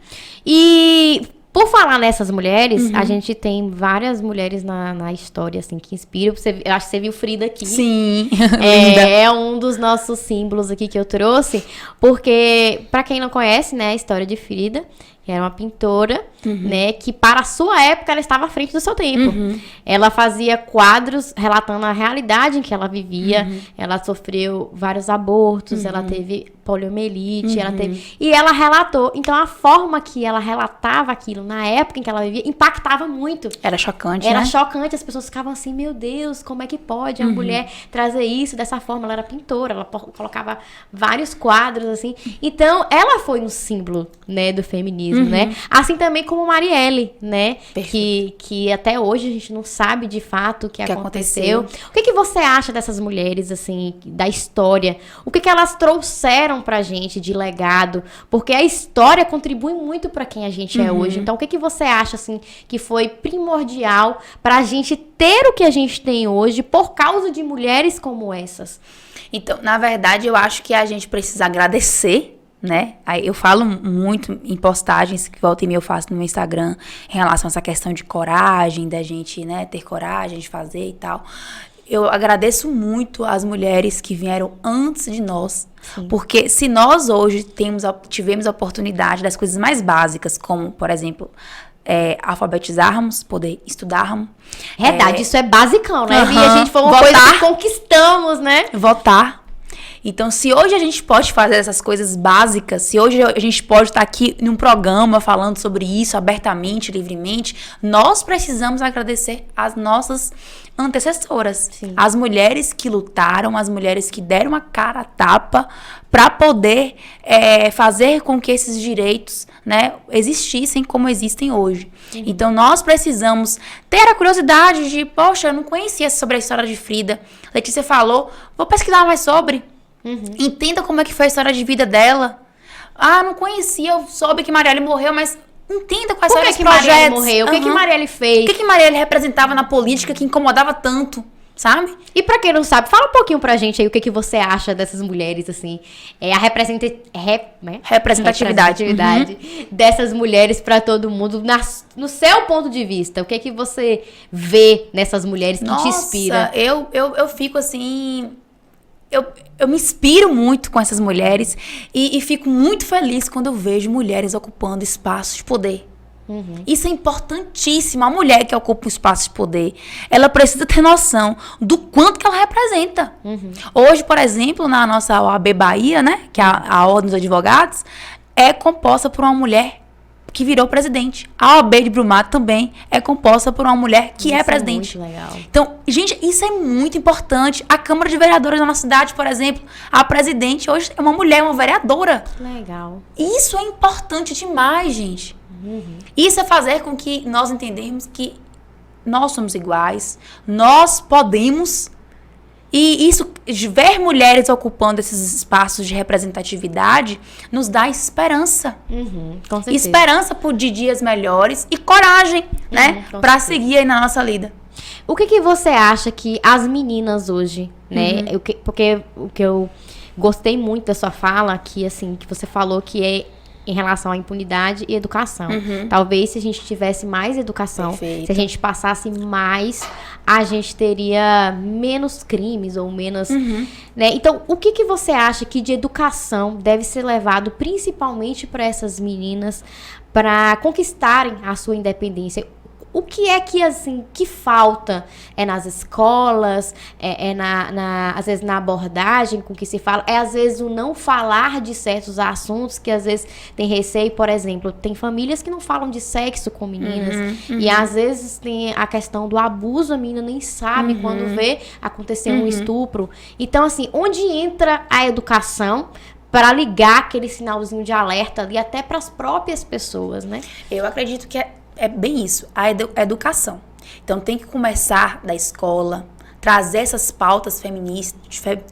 Speaker 1: E por falar nessas mulheres, a gente tem várias mulheres na história, assim, que inspiram. Eu acho que você viu Frida aqui.
Speaker 2: Sim.
Speaker 1: É um dos nossos símbolos aqui que eu trouxe. Porque, pra quem não conhece, né, a história de Frida, era uma pintora, né, que para a sua época ela estava à frente do seu tempo. Ela fazia quadros relatando a realidade em que ela vivia. Ela sofreu vários abortos, ela teve poliomielite, e ela relatou. Então, a forma que ela relatava aquilo na época em que ela vivia impactava muito.
Speaker 2: Era chocante,
Speaker 1: Era
Speaker 2: né?
Speaker 1: chocante, as pessoas ficavam assim, meu Deus, como é que pode a mulher trazer isso dessa forma? Ela era pintora, ela colocava vários quadros, assim. Então, ela foi um símbolo, né, do feminismo, né? Assim também como Marielle, né? Que até hoje a gente não sabe de fato o que aconteceu. O que você acha dessas mulheres, assim, da história? O que elas trouxeram pra gente de legado? Porque a história contribui muito pra quem a gente é hoje. Então, o que você acha, assim, que foi primordial pra gente ter o que a gente tem hoje por causa de mulheres como essas?
Speaker 2: Então, na verdade, eu acho que a gente precisa agradecer, né? Aí eu falo muito em postagens que volta e meia eu faço no meu Instagram em relação a essa questão de coragem, da gente, né, ter coragem de fazer e tal. Eu agradeço muito as mulheres que vieram antes de nós. Sim. Porque se nós hoje tivemos a oportunidade das coisas mais básicas, como, por exemplo, alfabetizarmos, poder estudarmos.
Speaker 1: Verdade, isso é basicão, né? E a gente foi uma
Speaker 2: votar,
Speaker 1: coisa que conquistamos, né?
Speaker 2: Votar. Então, se hoje a gente pode fazer essas coisas básicas, se hoje a gente pode estar aqui num programa falando sobre isso abertamente, livremente, nós precisamos agradecer as nossas antecessoras.
Speaker 1: Sim.
Speaker 2: As mulheres que lutaram, as mulheres que deram a cara a tapa para poder fazer com que esses direitos, né, existissem como existem hoje. Então, nós precisamos ter a curiosidade de, poxa, eu não conhecia sobre a história de Frida. Letícia falou, vou pesquisar mais sobre. Entenda como é que foi a história de vida dela. não conhecia, soube que Marielle morreu, mas entenda quais
Speaker 1: Por
Speaker 2: eram
Speaker 1: que
Speaker 2: os
Speaker 1: que
Speaker 2: projetos.
Speaker 1: Marielle morreu? O que que Marielle fez?
Speaker 2: O que Marielle representava na política que incomodava tanto, sabe?
Speaker 1: E pra quem não sabe, fala um pouquinho pra gente aí o que que você acha dessas mulheres, assim, a representatividade dessas mulheres pra todo mundo, no seu ponto de vista. O que que você vê nessas mulheres que te inspira?
Speaker 2: Eu fico assim... Eu me inspiro muito com essas mulheres e fico muito feliz quando eu vejo mulheres ocupando espaços de poder. Isso é importantíssimo. A mulher que ocupa um espaço de poder, ela precisa ter noção do quanto que ela representa. Hoje, por exemplo, na nossa OAB Bahia, né, que é a Ordem dos Advogados, é composta por uma mulher que virou presidente. A OAB de Brumado também é composta por uma mulher que é presidente.
Speaker 1: É muito legal.
Speaker 2: Então, gente, isso é muito importante. A Câmara de Vereadores da nossa cidade, por exemplo, a presidente hoje é uma mulher, uma vereadora.
Speaker 1: Legal.
Speaker 2: Isso é importante demais, gente. Isso é fazer com que nós entendamos que nós somos iguais, nós podemos. E isso, ver mulheres ocupando esses espaços de representatividade, nos dá esperança.
Speaker 1: Com certeza.
Speaker 2: Esperança de dias melhores e coragem, né? Pra seguir aí na nossa lida.
Speaker 1: O que você acha que as meninas hoje, né? Porque o que eu gostei muito da sua fala, aqui, assim, que você falou que é em relação à impunidade e educação. Talvez se a gente tivesse mais educação,
Speaker 2: Perfeito.
Speaker 1: se a gente passasse mais, a gente teria menos crimes ou menos... Né? Então, o que você acha que de educação deve ser levado principalmente para essas meninas para conquistarem a sua independência? O que é que, assim, que falta? É nas escolas, às vezes na abordagem com que se fala, às vezes o não falar de certos assuntos que às vezes tem receio, por exemplo, tem famílias que não falam de sexo com meninas, e às vezes tem a questão do abuso, a menina nem sabe quando vê acontecer um estupro. Então, assim, onde entra a educação para ligar aquele sinalzinho de alerta ali até para as próprias pessoas, né?
Speaker 2: Eu acredito que é bem isso, a educação. Então tem que começar da escola, trazer essas pautas feministas,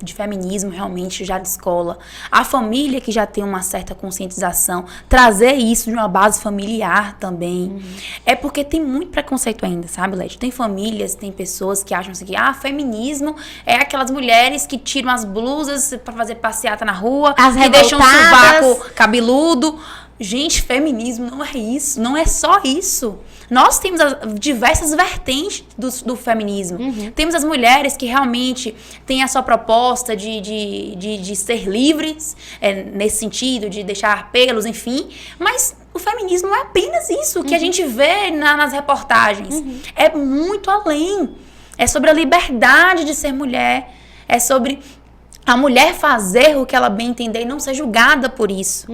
Speaker 2: de feminismo realmente já de escola. A família que já tem uma certa conscientização, trazer isso de uma base familiar também. É porque tem muito preconceito ainda, sabe, Leti? Tem famílias, tem pessoas que acham assim que feminismo é aquelas mulheres que tiram as blusas pra fazer passeata na rua, que deixam o sovaco cabeludo. Gente, feminismo não é isso, não é só isso. Nós temos diversas vertentes do feminismo. Temos as mulheres que realmente têm a sua proposta de ser livres, nesse sentido, de deixar pelos, enfim. Mas o feminismo não é apenas isso que a gente vê nas reportagens. É muito além. É sobre a liberdade de ser mulher. É sobre a mulher fazer o que ela bem entender e não ser julgada por isso.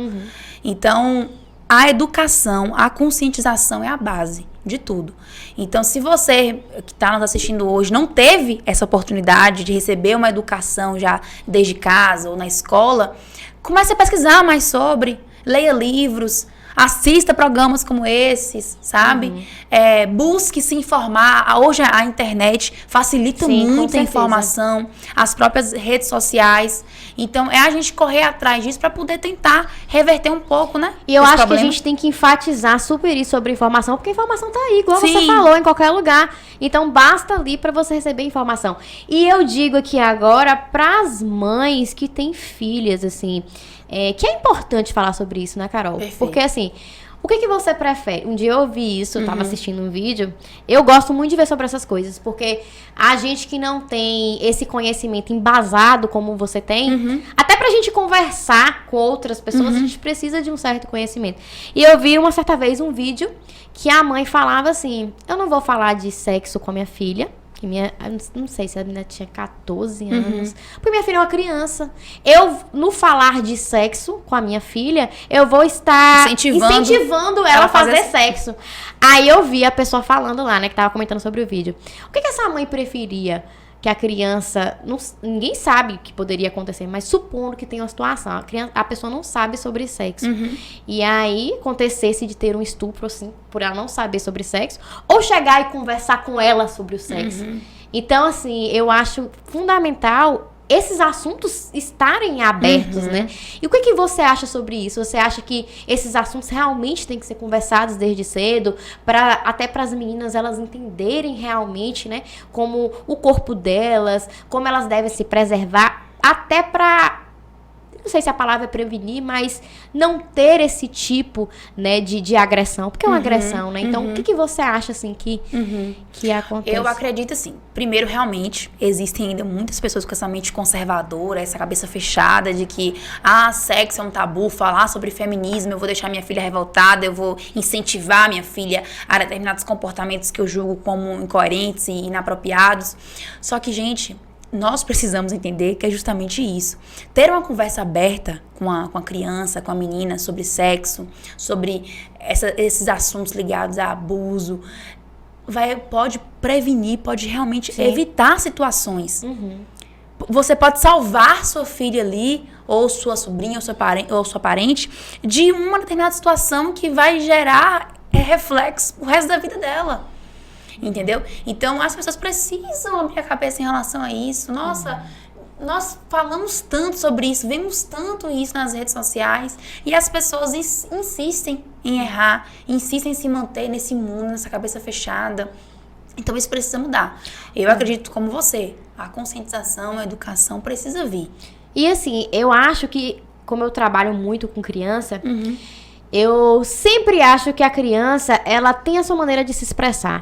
Speaker 2: Então, a educação, a conscientização é a base de tudo. Então, se você que está nos assistindo hoje não teve essa oportunidade de receber uma educação já desde casa ou na escola, comece a pesquisar mais sobre, leia livros, assista programas como esses, sabe? Busque se informar. Hoje a internet facilita muito a informação, as próprias redes sociais. Então, é a gente correr atrás disso para poder tentar reverter um pouco, né?
Speaker 1: E eu acho que a gente tem que enfatizar super isso sobre informação, porque a informação tá aí, igual
Speaker 2: Sim.
Speaker 1: você falou, em qualquer lugar. Então, basta ali para você receber informação. E eu digo aqui agora para as mães que têm filhas, assim... que é importante falar sobre isso, né, Carol?
Speaker 2: Perfeito.
Speaker 1: Porque, assim, o que você prefere? Um dia eu ouvi isso, eu tava assistindo um vídeo. Eu gosto muito de ver sobre essas coisas, porque a gente que não tem esse conhecimento embasado como você tem, até pra gente conversar com outras pessoas, a gente precisa de um certo conhecimento. E eu vi uma certa vez um vídeo que a mãe falava assim, eu não vou falar de sexo com a minha filha, que eu não sei se a menina tinha 14 anos. Porque minha filha é uma criança. Eu, no falar de sexo com a minha filha, eu vou estar incentivando ela a fazer sexo. Aí eu vi a pessoa falando lá, né, que tava comentando sobre o vídeo. O que essa mãe preferia? Que a criança... ninguém sabe o que poderia acontecer, mas supondo que tem uma situação, a pessoa não sabe sobre sexo. E aí, acontecesse de ter um estupro, assim, por ela não saber sobre sexo, ou chegar e conversar com ela sobre o sexo. Então, assim, eu acho fundamental esses assuntos estarem abertos, né? E o que você acha sobre isso? Você acha que esses assuntos realmente têm que ser conversados desde cedo, até para as meninas elas entenderem realmente, né, como o corpo delas, como elas devem se preservar, até para, não sei se a palavra é prevenir, mas não ter esse tipo, né, de agressão, porque é uma agressão, né? Então, o que você acha, assim, que acontece?
Speaker 2: Eu acredito, assim, primeiro, realmente, existem ainda muitas pessoas com essa mente conservadora, essa cabeça fechada de que, sexo é um tabu, falar sobre feminismo, eu vou deixar minha filha revoltada, eu vou incentivar minha filha a determinados comportamentos que eu julgo como incoerentes e inapropriados. Só que, gente, nós precisamos entender que é justamente isso. Ter uma conversa aberta com a criança, com a menina, sobre sexo, sobre esses assuntos ligados a abuso, pode prevenir, pode realmente evitar situações. Você pode salvar sua filha ali, ou sua sobrinha, ou sua parente, de uma determinada situação que vai gerar reflexo o resto da vida dela. Entendeu? Então, as pessoas precisam abrir a cabeça em relação a isso. Nossa, nós falamos tanto sobre isso, vemos tanto isso nas redes sociais, e as pessoas insistem em errar, insistem em se manter nesse mundo, nessa cabeça fechada. Então, isso precisa mudar. Eu acredito como você, a conscientização, a educação precisa vir.
Speaker 1: E assim, eu acho que, como eu trabalho muito com criança, eu sempre acho que a criança, ela tem a sua maneira de se expressar.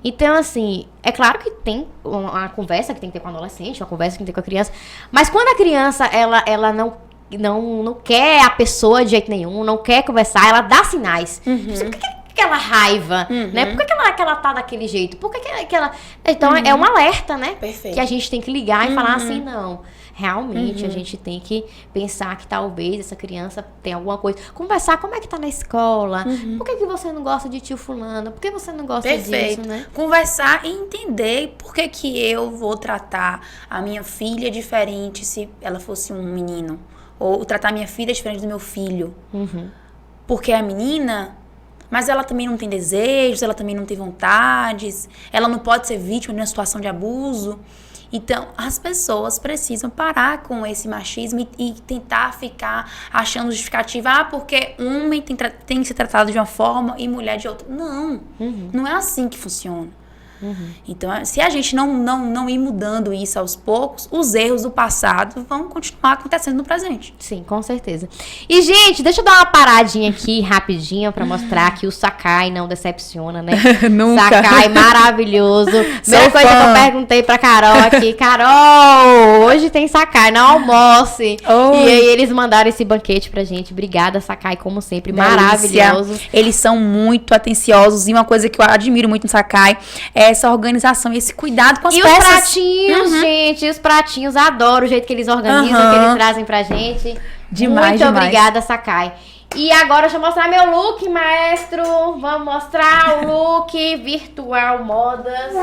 Speaker 1: Então, assim, é claro que tem uma conversa que tem que ter com o adolescente, uma conversa que tem que ter com a criança, mas quando a criança, ela não quer a pessoa de jeito nenhum, não quer conversar, ela dá sinais. Por que aquela raiva, né? Por que ela tá daquele jeito? Por que ela... Então, é um alerta, né?
Speaker 2: Perfeito.
Speaker 1: Que a gente tem que ligar e falar assim, não... Realmente, a gente tem que pensar que talvez essa criança tenha alguma coisa. Conversar, como é que tá na escola? Por que você não gosta de tio fulano? Por que você não gosta disso, né?
Speaker 2: Conversar e entender por que eu vou tratar a minha filha diferente se ela fosse um menino. Ou tratar minha filha diferente do meu filho. Porque a menina... Mas ela também não tem desejos, ela também não tem vontades. Ela não pode ser vítima de uma situação de abuso. Então, as pessoas precisam parar com esse machismo e tentar ficar achando justificativa, porque homem tem que ser tratado de uma forma e mulher de outra. Não, não é assim que funciona. Então, se a gente não ir mudando isso aos poucos, os erros do passado vão continuar acontecendo no presente.
Speaker 1: Sim, com certeza. E, gente, deixa eu dar uma paradinha aqui, rapidinho, pra mostrar que o Sakai não decepciona, né?
Speaker 2: Nunca.
Speaker 1: Sakai maravilhoso. Primeira coisa que eu perguntei pra Carol aqui, Carol, hoje tem Sakai, não almoce. E aí eles mandaram esse banquete pra gente. Obrigada, Sakai, como sempre, maravilhoso.
Speaker 2: Eles são muito atenciosos e uma coisa que eu admiro muito no Sakai é essa organização, esse cuidado com as peças.
Speaker 1: E os pratinhos, gente, os pratinhos, adoro o jeito que eles organizam, que eles trazem pra gente.
Speaker 2: Demais,
Speaker 1: muito obrigada, Sakai. E agora deixa eu mostrar meu look, maestro. Vamos mostrar o look virtual modas.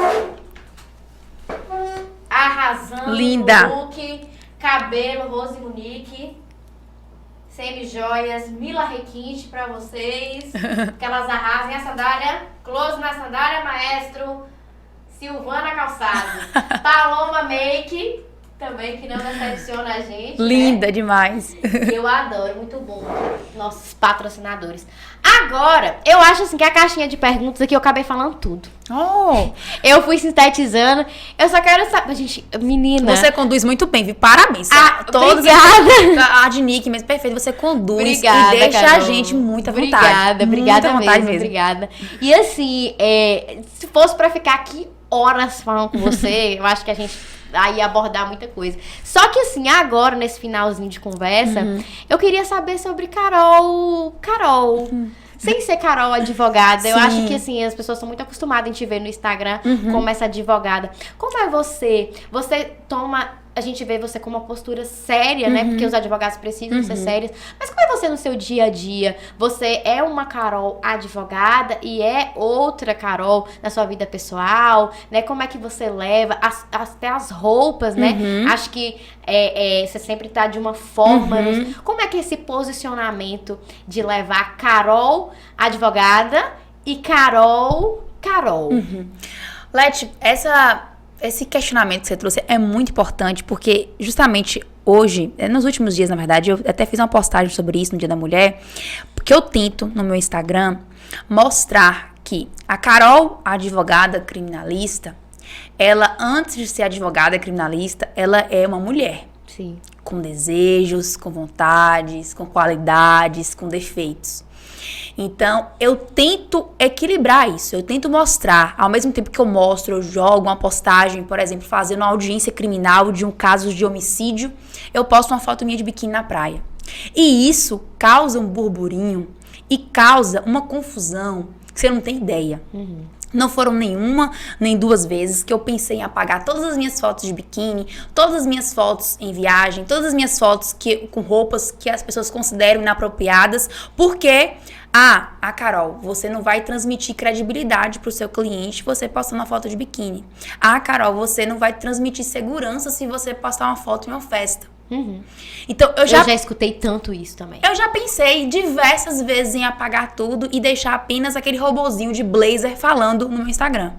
Speaker 1: Arrasando.
Speaker 2: Linda.
Speaker 1: No look, cabelo Rose Munique. Semi-joias, Mila Requinte pra vocês. Que elas arrasem a sandália. Close na sandália, maestro. Silvana Calçado. Paloma Make, também que não decepciona a gente.
Speaker 2: Linda,
Speaker 1: né?
Speaker 2: demais.
Speaker 1: Eu adoro, muito bom. Nossos patrocinadores. Agora, eu acho assim que a caixinha de perguntas aqui eu acabei falando tudo. Eu fui sintetizando. Eu só quero saber, gente, menina.
Speaker 2: Você conduz muito bem, viu? Parabéns.
Speaker 1: Obrigada.
Speaker 2: A de Nick mesmo, perfeito. Você conduz
Speaker 1: Obrigada,
Speaker 2: e deixa
Speaker 1: Carol.
Speaker 2: a gente muito à vontade.
Speaker 1: Obrigada
Speaker 2: vontade
Speaker 1: mesmo. Obrigada. E assim, se fosse pra ficar aqui horas falando com você, eu acho que a gente ia abordar muita coisa. Só que assim, agora, nesse finalzinho de conversa, eu queria saber sobre Carol. Sem ser Carol advogada.
Speaker 2: Sim.
Speaker 1: Eu acho que assim, as pessoas estão muito acostumadas em te ver no Instagram como essa advogada. Como é você? Você toma... A gente vê você com uma postura séria, né? Porque os advogados precisam ser sérios. Mas como é você no seu dia a dia? Você é uma Carol advogada e é outra Carol na sua vida pessoal, né? Como é que você leva? Até as roupas, né? Acho que você sempre tá de uma forma. Como é que é esse posicionamento de levar Carol advogada e Carol?
Speaker 2: Leti, esse questionamento que você trouxe é muito importante, porque justamente hoje, nos últimos dias, na verdade, eu até fiz uma postagem sobre isso no Dia da Mulher, porque eu tento, no meu Instagram, mostrar que a Carol, a advogada criminalista, ela, antes de ser advogada criminalista, ela é uma mulher.
Speaker 1: Sim.
Speaker 2: Com desejos, com vontades, com qualidades, com defeitos. Então, eu tento equilibrar isso, eu tento mostrar, ao mesmo tempo que eu mostro, eu jogo uma postagem, por exemplo, fazendo uma audiência criminal de um caso de homicídio, eu posto uma foto minha de biquíni na praia. E isso causa um burburinho e causa uma confusão que você não tem ideia. Não foram nenhuma, nem duas vezes que eu pensei em apagar todas as minhas fotos de biquíni, todas as minhas fotos em viagem, todas as minhas fotos com roupas que as pessoas consideram inapropriadas, porque, a Carol, você não vai transmitir credibilidade pro seu cliente você postando uma foto de biquíni. Carol, você não vai transmitir segurança se você postar uma foto em uma festa. Então, eu já
Speaker 1: escutei tanto isso também.
Speaker 2: Eu já pensei diversas vezes em apagar tudo e deixar apenas aquele robozinho de blazer falando no meu Instagram.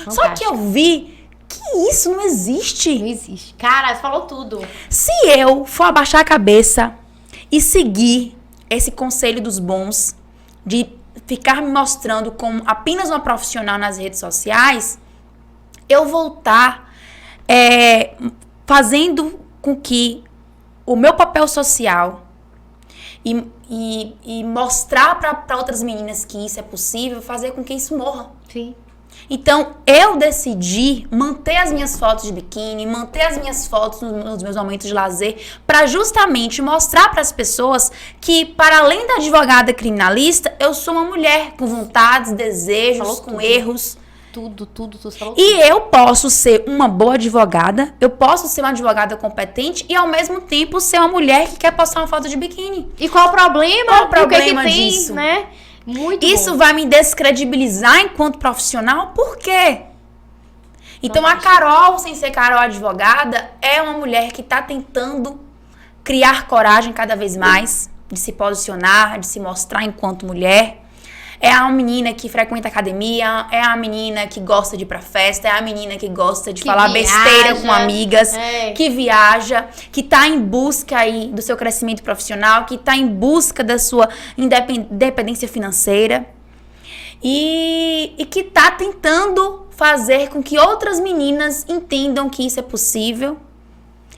Speaker 2: Fantástico. Só que eu vi que isso não existe.
Speaker 1: Não existe. Cara, você falou tudo.
Speaker 2: Se eu for abaixar a cabeça e seguir esse conselho dos bons de ficar me mostrando como apenas uma profissional nas redes sociais, eu vou estar fazendo com que o meu papel social e mostrar para outras meninas que isso é possível, fazer com que isso morra.
Speaker 1: Sim.
Speaker 2: Então, eu decidi manter as minhas fotos de biquíni, manter as minhas fotos nos meus momentos de lazer, para justamente mostrar para as pessoas que, para além da advogada criminalista, eu sou uma mulher com vontades, desejos, com erros.
Speaker 1: Tudo falou.
Speaker 2: E eu posso ser uma boa advogada, eu posso ser uma advogada competente e ao mesmo tempo ser uma mulher que quer postar uma foto de biquíni.
Speaker 1: E qual o problema?
Speaker 2: Qual o problema disso?
Speaker 1: Né? Muito
Speaker 2: Isso
Speaker 1: bom.
Speaker 2: vai me descredibilizar enquanto profissional? Por quê? Então a Carol, sem ser Carol advogada, é uma mulher que está tentando criar coragem cada vez mais, de se posicionar, de se mostrar enquanto mulher. É a menina que frequenta academia, é a menina que gosta de ir pra festa, é a menina que gosta de falar besteira com amigas, que viaja, que tá em busca aí do seu crescimento profissional, que tá em busca da sua independência financeira e que tá tentando fazer com que outras meninas entendam que isso é possível.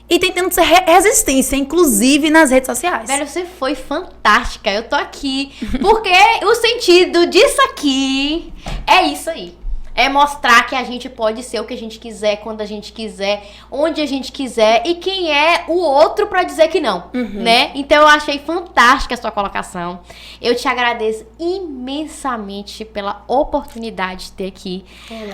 Speaker 2: E tentando ser resistência, inclusive nas redes sociais.
Speaker 1: Velho, você foi fantástica. Eu tô aqui. Porque o sentido disso aqui é isso aí. É mostrar que a gente pode ser o que a gente quiser, quando a gente quiser, onde a gente quiser. E quem é o outro pra dizer que não, né? Então eu achei fantástica a sua colocação. Eu te agradeço imensamente pela oportunidade de ter aqui.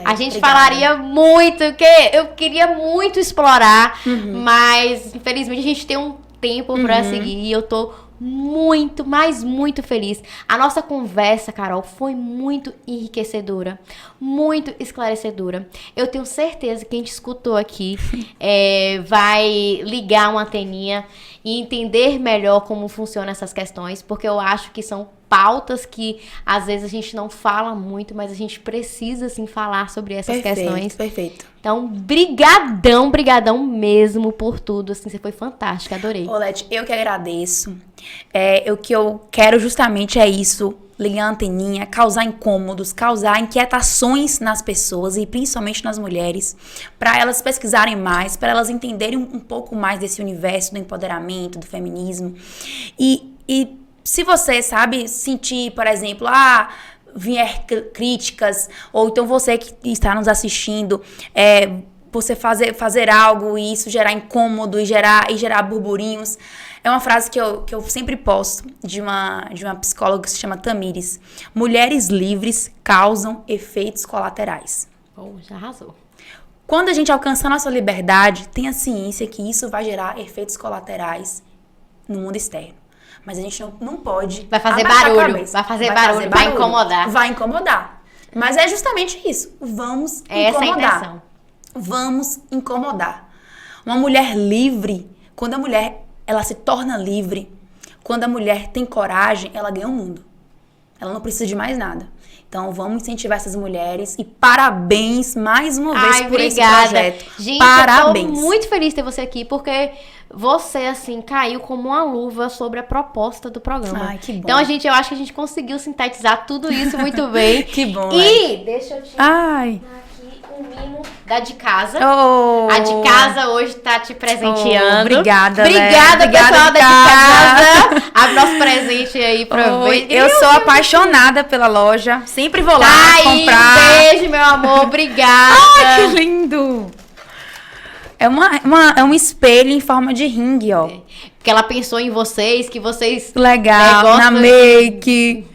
Speaker 1: A gente falaria muito, que eu queria muito explorar, mas infelizmente a gente tem um tempo pra seguir. E eu tô muito, mas muito feliz. A nossa conversa, Carol, foi muito enriquecedora, muito esclarecedora. Eu tenho certeza que quem te escutou aqui vai ligar uma anteninha e entender melhor como funcionam essas questões, porque eu acho que são pautas que às vezes a gente não fala muito, mas a gente precisa sim falar sobre essas questões.
Speaker 2: Perfeito.
Speaker 1: Então, brigadão mesmo por tudo, assim, você foi fantástica, adorei.
Speaker 2: Olete, eu que agradeço. O que eu quero justamente é isso, ligar a anteninha, causar incômodos, causar inquietações nas pessoas e principalmente nas mulheres, para elas pesquisarem mais, para elas entenderem um pouco mais desse universo do empoderamento, do feminismo. E se você, sabe, sentir, por exemplo, vier críticas, ou então você que está nos assistindo, você fazer algo e isso gerar incômodo e gerar burburinhos. É uma frase que eu sempre posto de uma psicóloga que se chama Tamires. Mulheres livres causam efeitos colaterais.
Speaker 1: Já arrasou.
Speaker 2: Quando a gente alcançar nossa liberdade, tenha ciência que isso vai gerar efeitos colaterais no mundo externo. Mas a gente não pode...
Speaker 1: Vai fazer barulho, vai incomodar.
Speaker 2: Vai incomodar. Mas é justamente isso. Vamos incomodar.
Speaker 1: Essa é a intenção.
Speaker 2: Vamos incomodar. Uma mulher livre, quando a mulher ela se torna livre, quando a mulher tem coragem, ela ganha o mundo. ela não precisa de mais nada. Então, vamos incentivar essas mulheres e parabéns mais uma vez por esse projeto.
Speaker 1: Gente,
Speaker 2: parabéns.
Speaker 1: eu tô muito feliz de ter você aqui, porque você, assim, caiu como uma luva sobre a proposta do programa.
Speaker 2: Ai, que bom.
Speaker 1: Então, eu acho que a gente conseguiu sintetizar tudo isso muito bem.
Speaker 2: Que bom,
Speaker 1: E deixa eu te
Speaker 2: Ai.
Speaker 1: aqui um mimo da de casa.
Speaker 2: Oh.
Speaker 1: A de casa hoje tá te presenteando.
Speaker 2: Obrigada,
Speaker 1: Obrigada,
Speaker 2: Obrigada,
Speaker 1: pessoal
Speaker 2: de
Speaker 1: da de
Speaker 2: casa.
Speaker 1: casa. Abre nosso presente aí pra
Speaker 2: Oi,
Speaker 1: ver.
Speaker 2: eu sou apaixonada pela loja. Sempre vou lá
Speaker 1: Tá aí,
Speaker 2: comprar.
Speaker 1: um beijo, meu amor. Obrigada.
Speaker 2: Ai, que lindo! É um espelho em forma de ringue, ó.
Speaker 1: Porque ela pensou em vocês, que vocês...
Speaker 2: Legal,
Speaker 1: gostam
Speaker 2: na make.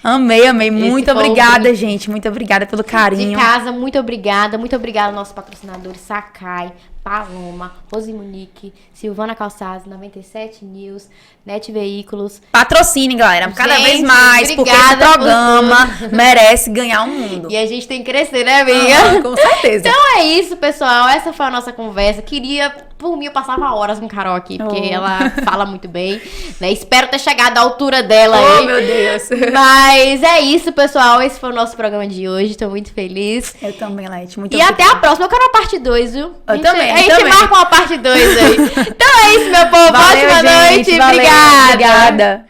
Speaker 2: Amei. Muito
Speaker 1: foi o
Speaker 2: obrigada,
Speaker 1: brinde.
Speaker 2: gente. Muito obrigada pelo
Speaker 1: De
Speaker 2: carinho.
Speaker 1: casa, muito obrigada. Muito obrigada aos nossos patrocinadores Sakai, Paloma, Rose Munique, Silvana Calçados, 97 News, Net Veículos.
Speaker 2: Patrocinem, galera. Cada
Speaker 1: Gente,
Speaker 2: vez mais, porque esse
Speaker 1: obrigada por
Speaker 2: programa merece ganhar o mundo.
Speaker 1: E a gente tem que crescer, né, amiga?
Speaker 2: Ah, com certeza.
Speaker 1: Então é isso, pessoal. Essa foi a nossa conversa. Por mim, eu passava horas com Carol aqui, porque ela fala muito bem, né? Espero ter chegado à altura dela aí.
Speaker 2: Oh, meu Deus.
Speaker 1: Mas é isso, pessoal. Esse foi o nosso programa de hoje. Tô muito feliz.
Speaker 2: Eu também, Laete. Muito
Speaker 1: E até a próxima. Eu quero uma parte 2, viu?
Speaker 2: Eu também.
Speaker 1: A gente marca uma parte 2 aí. Então é isso, meu povo.
Speaker 2: Valeu,
Speaker 1: Ótima
Speaker 2: gente.
Speaker 1: noite.
Speaker 2: Valeu,
Speaker 1: Obrigada.
Speaker 2: Obrigada.